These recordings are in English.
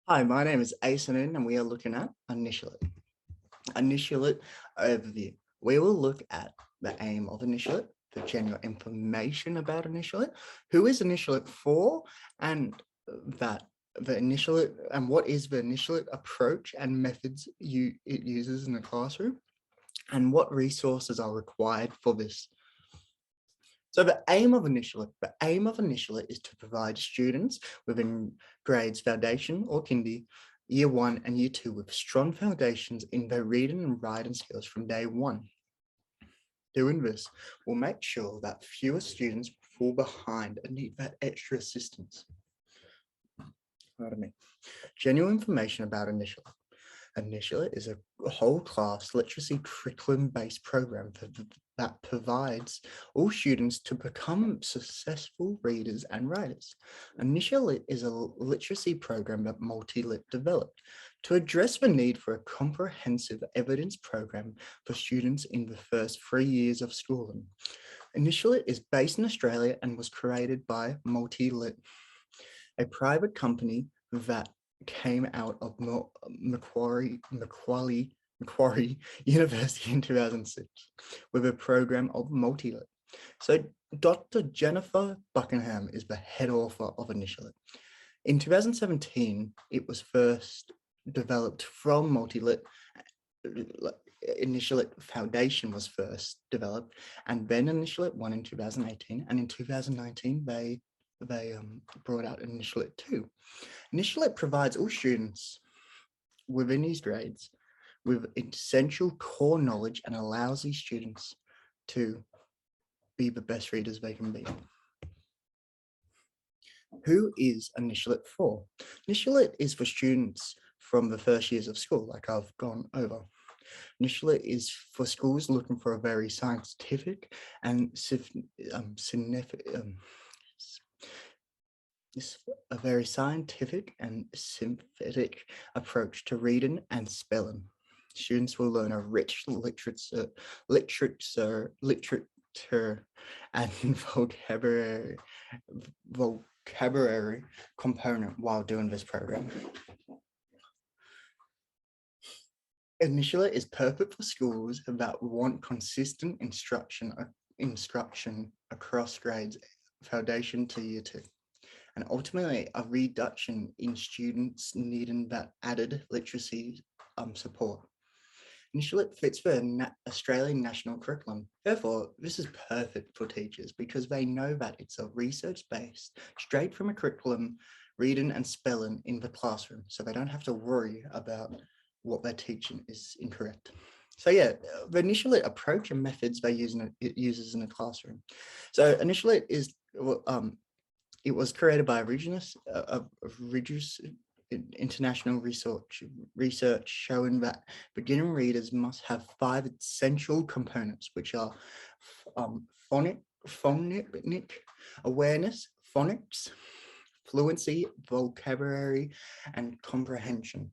Hi, my name is Asen and we are looking at Initiate. Initiate overview. We will look at the aim of Initiate, the general information about Initiate, who is Initiate for, and that the Initiate and what is the Initiate approach and methods it uses in the classroom, and what resources are required for this. So the aim of Initiate is to provide students within grades foundation or kindy, year 1 and year 2 with strong foundations in their reading and writing skills from day 1. Doing this will make sure that fewer students fall behind and need that extra assistance. Pardon me. General information about Initiate. Initiate is a whole class literacy curriculum-based program that provides all students to become successful readers and writers. Initiate is a literacy program that Multilit developed to address the need for a comprehensive evidence program for students in the first 3 years of schooling. Initiate is based in Australia and was created by Multilit, a private company that came out of Macquarie University in 2006 with a program of Multilit. So Dr. Jennifer Buckingham is the head author of Initiate. In 2017, it was first developed from Multilit. Initiate Foundation was first developed, and then Initiate 1 in 2018, and in 2019 they brought out Initiate 2. Initiate provides all students within these grades with essential core knowledge and allows these students to be the best readers they can be. Who is Initiate for? Initiate is for students from the first years of school, like I've gone over. Initiate is for schools looking for a very scientific and a very scientific and synthetic approach to reading and spelling. Students will learn a rich literature and vocabulary component while doing this program. Initiate is perfect for schools that want consistent instruction across grades, foundation to year 2. And ultimately a reduction in students needing that added literacy support. Initiate fits the Australian national curriculum. Therefore, this is perfect for teachers because they know that it's a research-based, straight from a curriculum, reading and spelling in the classroom. So they don't have to worry about what they're teaching is incorrect. So yeah, the Initiate approach and methods they it uses in the classroom. So Initiate is it was created by international research showing that beginner readers must have 5 essential components, which are phonic awareness, phonics, fluency, vocabulary, and comprehension.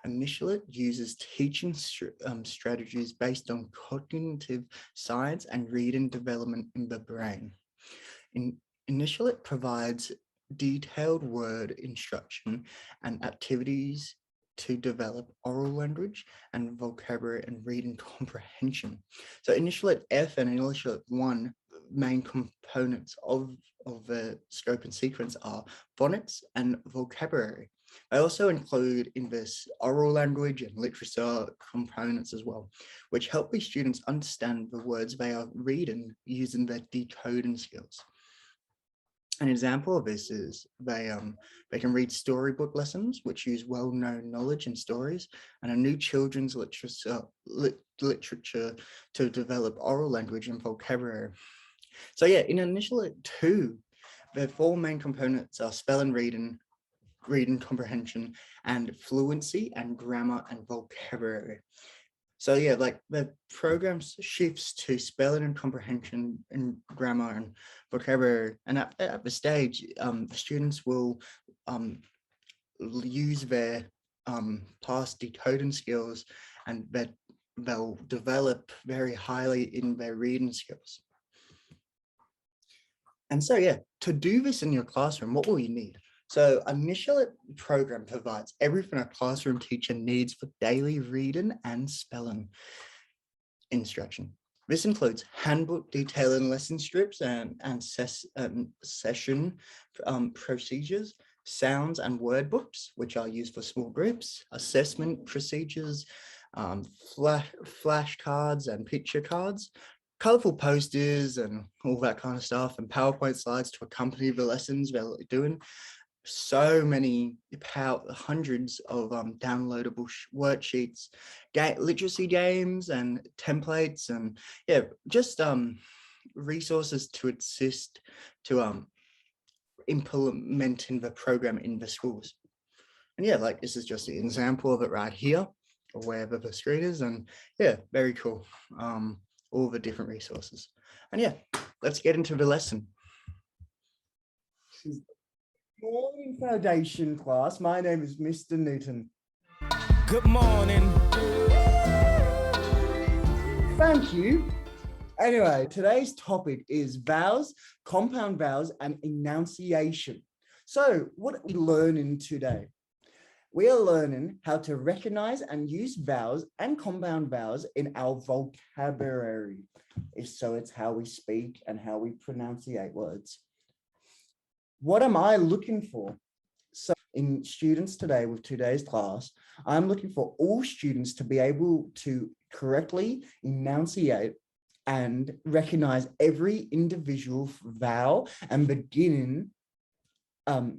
Initiate uses teaching strategies based on cognitive science and reading development in the brain. Initiate provides detailed word instruction and activities to develop oral language and vocabulary and reading comprehension. So Initiate F and Initiate 1 main components of the scope and sequence are phonics and vocabulary. They also include in this oral language and literature components as well, which help these students understand the words they are reading using their decoding skills. An example of this is they can read storybook lessons, which use well-known knowledge and stories, and a new children's literature to develop oral language and vocabulary. So yeah, in Initiate 2, the 4 main components are spelling, reading comprehension, and fluency and grammar and vocabulary. So yeah, like the program shifts to spelling and comprehension and grammar and vocabulary. And at the stage, the students will use their past decoding skills, and that they'll develop very highly in their reading skills. And so yeah, to do this in your classroom, what will you need? So Initial program provides everything a classroom teacher needs for daily reading and spelling instruction. This includes handbook detailing lesson strips and session procedures, sounds and word books, which are used for small groups, assessment procedures, flashcards and picture cards, colorful posters and all that kind of stuff, and PowerPoint slides to accompany the lessons they're doing. So many hundreds of downloadable worksheets, literacy games and templates, and yeah, just resources to assist to implementing the program in the schools. And yeah, like this is just an example of it right here, or wherever the screen is, and yeah, very cool. All the different resources. And yeah, let's get into the lesson. Morning foundation class. My name is Mr. Newton. Good morning. Thank you. Anyway, today's topic is vowels, compound vowels, and enunciation. So what are we learning today? We are learning how to recognize and use vowels and compound vowels in our vocabulary. So it's how we speak and how we pronunciate words. What am I looking for? So in students today with today's class, I'm looking for all students to be able to correctly enunciate and recognize every individual vowel and begin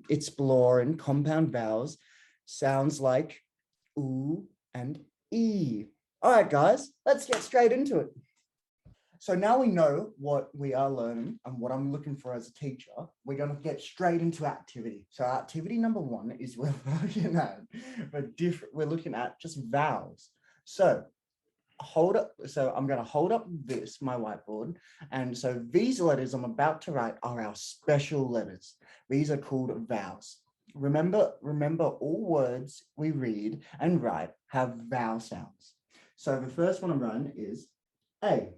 exploring compound vowels. Sounds like oo and e. All right, guys, let's get straight into it. So now we know what we are learning and what I'm looking for as a teacher. We're going to get straight into activity. So activity number 1 is we're looking at just vowels. So hold up. So I'm going to hold up my whiteboard. And so these letters I'm about to write are our special letters. These are called vowels. Remember all words we read and write have vowel sounds. So the first one I'm writing is A.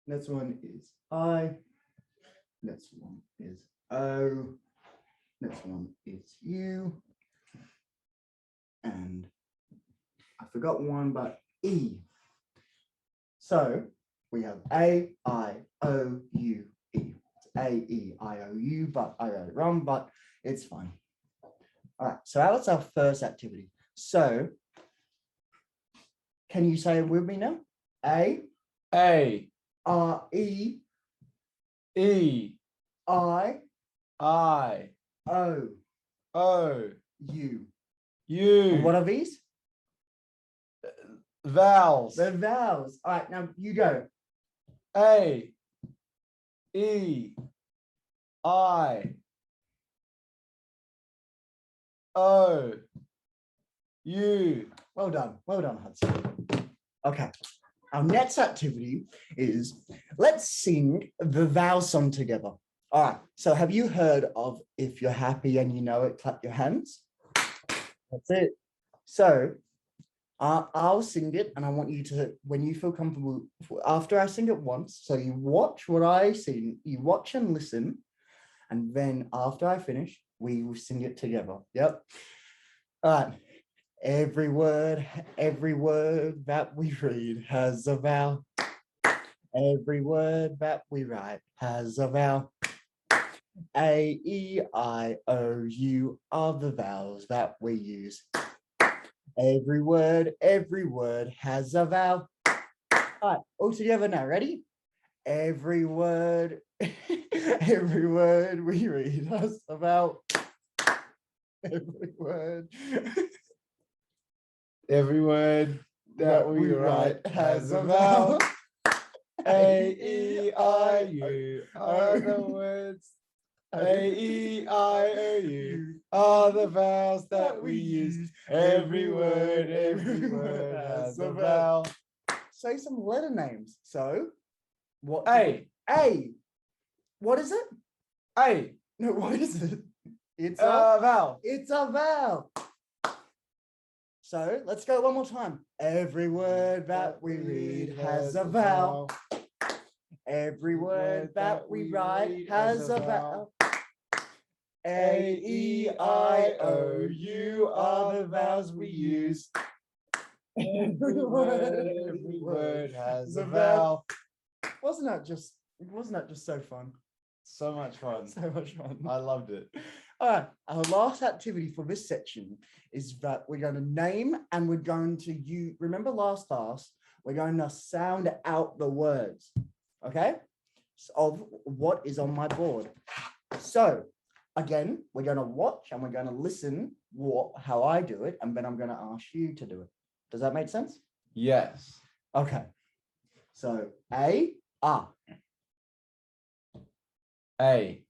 Next one is I. Next one is O. Next one is U. And I forgot one, but E. So we have A, I, O, U, E. It's A, E, I, O, U, but I wrote it wrong, but it's fine. All right, so that was our first activity. So can you say it with me now? A. E. E. I. O. U. And what are these? Vowels. The vowels. All right, now you go. A. E. I. O. U. Well done, Hudson. Okay, our next activity is let's sing the vowel song together. All right, so have you heard of if you're happy and you know it, clap your hands? That's it. So I'll sing it and I want you to, when you feel comfortable, after I sing it once, so you watch what I sing, you watch and listen, and then after I finish, we will sing it together. Yep. All right. Every word that we read has a vowel. Every word that we write has a vowel. A, E, I, O, U are the vowels that we use. Every word has a vowel. All right, all together now, ready? Every word we read has a vowel. Every word that we write has a vowel. A, E, I, U are the words. A, E, I, O, U are the vowels that we use. Every word has a vowel. Say some letter names. So, what? A. What is it? A. No, what is it? It's a vowel. It's a vowel. So let's go one more time. Every word that we read has a vowel. Every word that we write has a vowel. A, E, I, O, U are the vowels we use. Every word has a vowel. Wasn't that just so fun? So much fun. So much fun. I loved it. All right, our last activity for this section is that we're going to name and we're going to use, remember last class, we're going to sound out the words, okay, of what is on my board. So again, we're going to watch and we're going to listen how I do it, and then I'm going to ask you to do it. Does that make sense? Yes. Okay. So A, ah, A,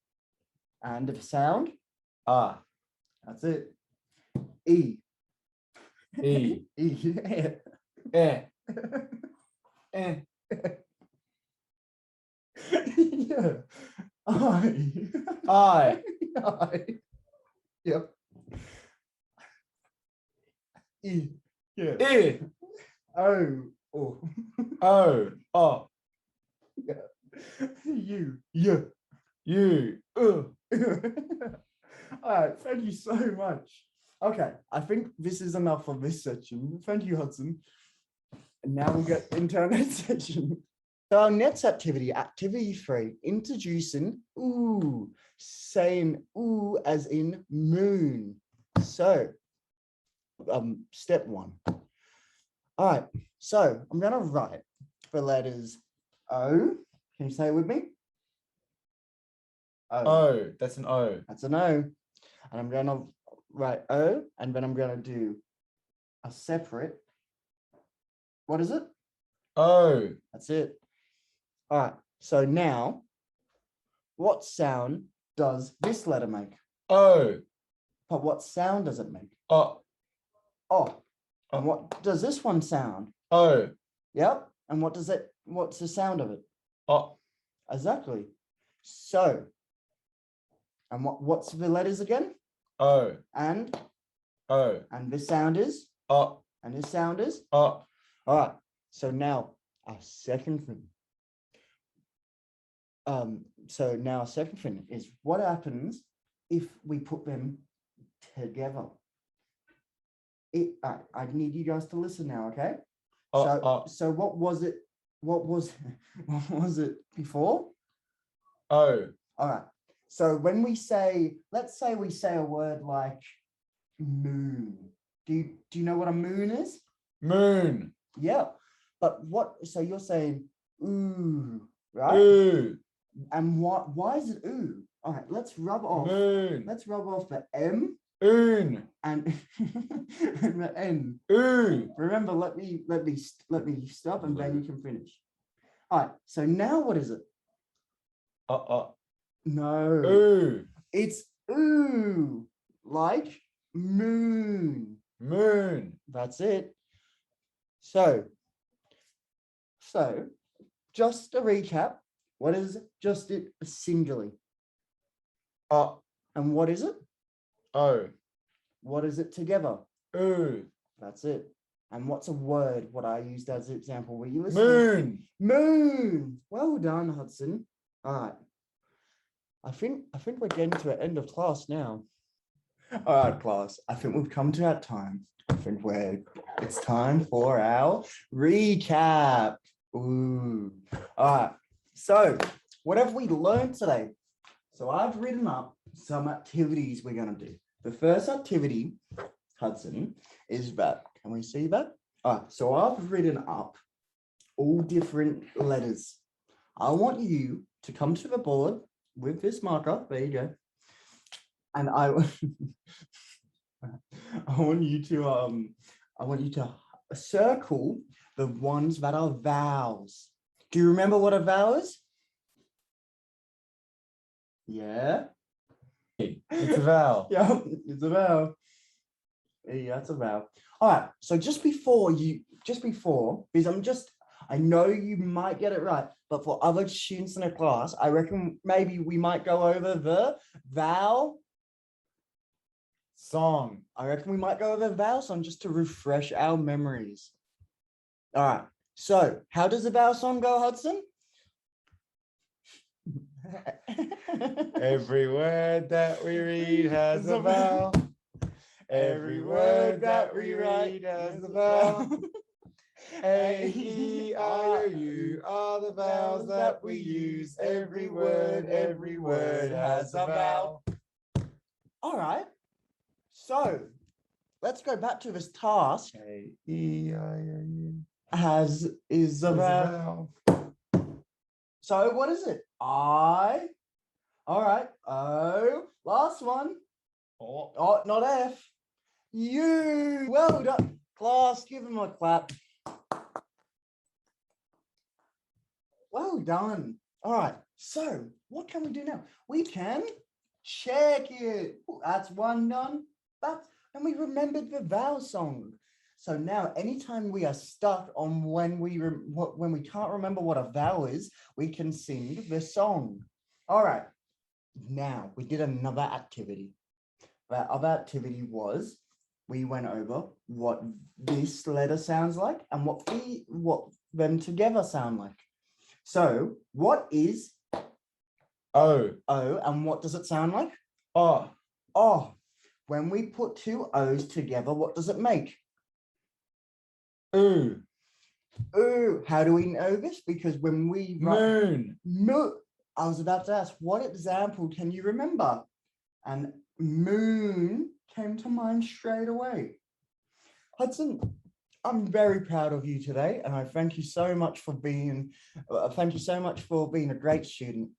and the sound, ah, that's it. E, E, E, eh, eh, yeah. I. I, I. Yep. E. Yeah. I, O. Oh. O, O, You. Yeah. U, All right. Thank you so much. Okay. I think this is enough for this section. Thank you, Hudson. And now we'll get into our next section. So our next activity, activity 3, introducing ooh, saying ooh as in moon. So, step 1. All right, so I'm gonna write the letters O. Can you say it with me? O. That's an O. That's an O. And I'm gonna write O, and then I'm gonna do a separate. What is it? O. That's it. All right, so now, what sound does this letter make? O. But what sound does it make? O. Oh. And what does this one sound? O. Yep. And what's the sound of it? O. Exactly. So, and what's the letters again? O. And this sound is? O. And this sound is? O. All right. So now our second thing. So now our second thing is what happens if we put them together. I need you guys to listen now, okay? So what was it? What was it before? O. All right. So when we say, let's say we say a word like moon. Do you know what a moon is? Moon. Yeah. But so you're saying ooh, right? Ooh. And why is it ooh? All right, let's rub off. Moon. Let's rub off the M Oon. and, and the N. Ooh. Remember, let me stop and then you can finish. All right, so now what is it? No. Ooh. It's ooh, like moon. Moon. That's it. So just to recap, what is just it singularly? And what is it? O. What is it together? Ooh. That's it. And what's a word? What I used as an example? Were you listening? Moon. Moon. Well done, Hudson. All right. I think we're getting to the end of class now. All right, class. I think we've come to that time. I think it's time for our recap. Ooh. All right. So what have we learned today? So I've written up some activities we're going to do. The first activity, Hudson, is that. Can we see that? All right. So I've written up all different letters. I want you to come to the board with this marker. There you go. And I want you to circle the ones that are vowels. Do you remember what a vowel is? Yeah. It's a vowel. Yeah, it's a vowel. Yeah, it's a vowel. All right. So just before, because I know you might get it right, but for other students in the class, I reckon maybe we might go over the vowel Song. I reckon we might go over the vowel song just to refresh our memories. All right. So how does the vowel song go, Hudson? Every word that we read has a vowel. Every word that we write has a vowel. A, E, I, O, U are the vowels that we use. Every word has a vowel. All right. So let's go back to this task. A, E, I, O, U Is is a a vowel. vowel. So what is it? I. All right. O. Last one. Oh, not F. U. Well done. Class, give him a clap. Well done. All right. So what can we do now? We can check it. Ooh, that's one done. And we remembered the vowel song. So now anytime we are stuck on when we can't remember what a vowel is, we can sing the song. All right. Now we did another activity. That other activity was we went over what this letter sounds like and what them together sound like. So what is O. O and what does it sound like? O. Oh, when we put two O's together, what does it make? Oo. Ooh, how do we know this? Because when we write Moon. I was about to ask, what example can you remember? And moon came to mind straight away. Hudson, I'm very proud of you today, and I thank you so much for being a great student.